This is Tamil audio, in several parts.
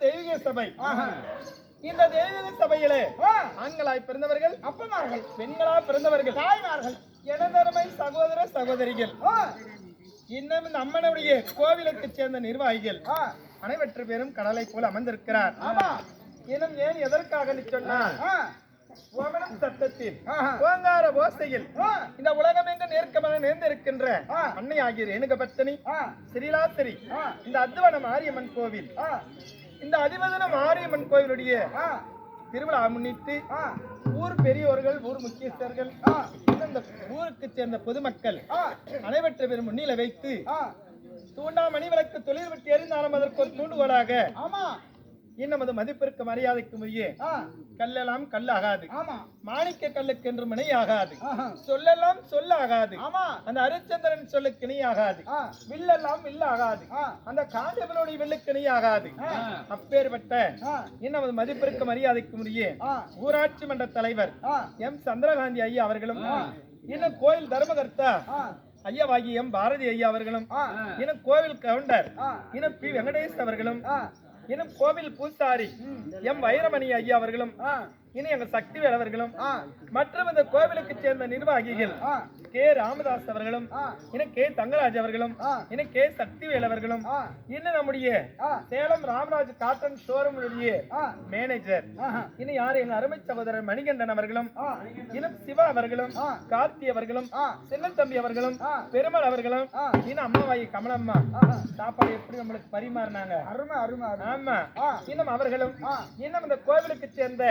தெய்வீக சபை. இந்த தெய்வீக சபையிலே ஆண்களாய் பிறந்தவர்கள் அப்பமார்கள், பெண்களாய் பிறந்தவர்கள் தாய்மார்கள், எனதருமை சகோதர சகோதரிகள், இன்னும் இந்த அம்மனுடைய கோவிலுக்கு சேர்ந்த நிர்வாகிகள் அனைவற்று பேரும் கடலை போல அமர்ந்திருக்கிறார். இன்னும் ஏன் எதற்காக சொன்னார்? ஓமனம் சத்தத்தில் ஓங்கார ஓசையில் இந்த உலகம் எங்கு நேர்க்கமாக நேர்ந்திருக்கின்ற அன்னை ஆகிய ரேணுகபத்தினி ஸ்ரீலாசரி இந்த அத்வன மாரியம்மன் கோவில், இந்த அதிவதன மாரியம்மன் கோவிலுடைய திருவிழா முன்னிட்டு ஊர் பெரியோர்கள், ஊர் முக்கியஸ்தர்கள், இந்த ஊருக்கு சேர்ந்த பொதுமக்கள் அனைவற்றை பேரும் முன்னிலை வைத்து தூண்டாமணி விளக்கு தொழில் விட்டு எறிந்தாலும் அதற்கு ஒரு தூண்டுகோலாக இன்னமது மதிப்பிற்கு மரியாதைக்கு முறையே கல்லெல்லாம் கல்லாகாது, மாணிக்க கல்லுக்கு என்று இணையாகாது, சொல்லெல்லாம் சொல்லாகாது, அந்த ஹரிச்சந்திரன் சொல்லுக்கு இணையாகாது, வில்லெல்லாம் வில்லாகாது, அந்த காண்டவனுடைய வில்லுக்கு இணையாகாது. அப்பேற்பட்ட இன்னமது மதிப்பிற்கு மரியாதைக்கு முறையே ஊராட்சி மன்ற தலைவர் எம் சந்திரகாந்தி ஐயா அவர்களும், இன்னும் கோயில் தர்மகர்த்தா ஐயாவாகி எம் பாரதி ஐயா அவர்களும், இன்னும் கோவில் கவுண்டர் இன்னும் பி வெங்கடேஷ் அவர்களும், இன்னும் கோவில் பூசாரி எம் வைரமணி ஐயா அவர்களும், இனி எங்க சக்திவேல் அவர்களும், மற்றும் இந்த கோவிலுக்கு சேர்ந்த நிர்வாகிகள் கே ராமதாஸ் அவர்களும், இன்னும் கே தங்கராஜ் அவர்களும், இன்னும் கே சக்திவேல் அவர்களும், இன்னும் நம்முடைய Salem Ramraj cotton showroom manager இன்னும் யாரு எங்க அருமை சகோதரர் மணிகண்டன் அவர்களும், இன்னும் சிவா அவர்களும், கார்த்தி அவர்களும், சின்னத்தம்பி அவர்களும், பெருமாள் அவர்களும், இன்னும் அம்மாவாயி கமலம்மா சாப்பாடு எப்படி நம்மளுக்கு பரிமாறினாங்க, அருமை அருமை. ஆமா, இன்னும் அவர்களும், இன்னும் இந்த கோவிலுக்கு சேர்ந்த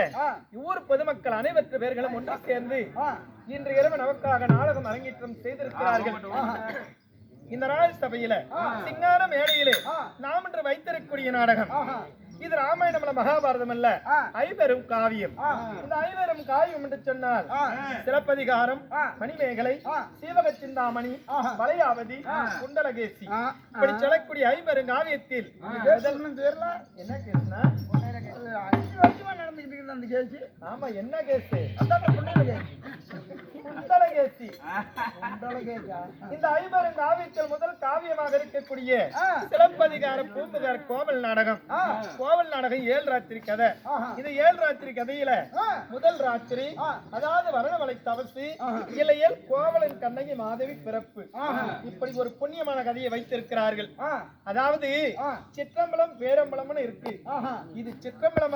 ஊர் பொதுமக்கள் அனைவற்று பேர்களும் ஒன்று சேர்ந்து இன்று இரவு நமக்காக நாடகம் அரங்கேற்றம் செய்திருக்கிறார்கள். இந்த நாள் சபையில சிங்கார மேடையிலே நாம் இன்று வைத்திருக்கக்கூடிய நாடகம் இது ராமாயணம் அல்ல, மகாபாரதம் அல்ல, ஐவரும் காவியம். இந்த ஐவரும் காவியம் என்று சொன்னால் சிலப்பதிகாரம், மணிமேகலை, சீவக சிந்தாமணி, வளையாவதி, குண்டலகேசி, இப்படி சொல்லக்கூடிய ஐவரும் காவியத்தில் என்ன கேஸ்னா நடந்துகிட்டு கேஸ். ஆமா, என்ன கேஸ்? இந்த ஐவரும் காவியத்தில் முதல் காவியமாக இருக்கக்கூடிய சிலப்பதிகார பூம்புகார் கோவல் நாடகம். கோவல் நாடகம் 7 ராத்திரி கதை. இது 7 ராத்திரி கதையில முதல் ராத்திரி, அதாவது வரணவளை தவசி இலையில் கோவலன் கண்ணகி மாதவி பிறப்பு, இப்படி ஒரு புண்ணியமான கதையை வைத்திருக்கிறார்கள். அதாவது சிற்றம்பலம் பேரம்பலம்னு இருக்கு. இது சிற்றம்பலம்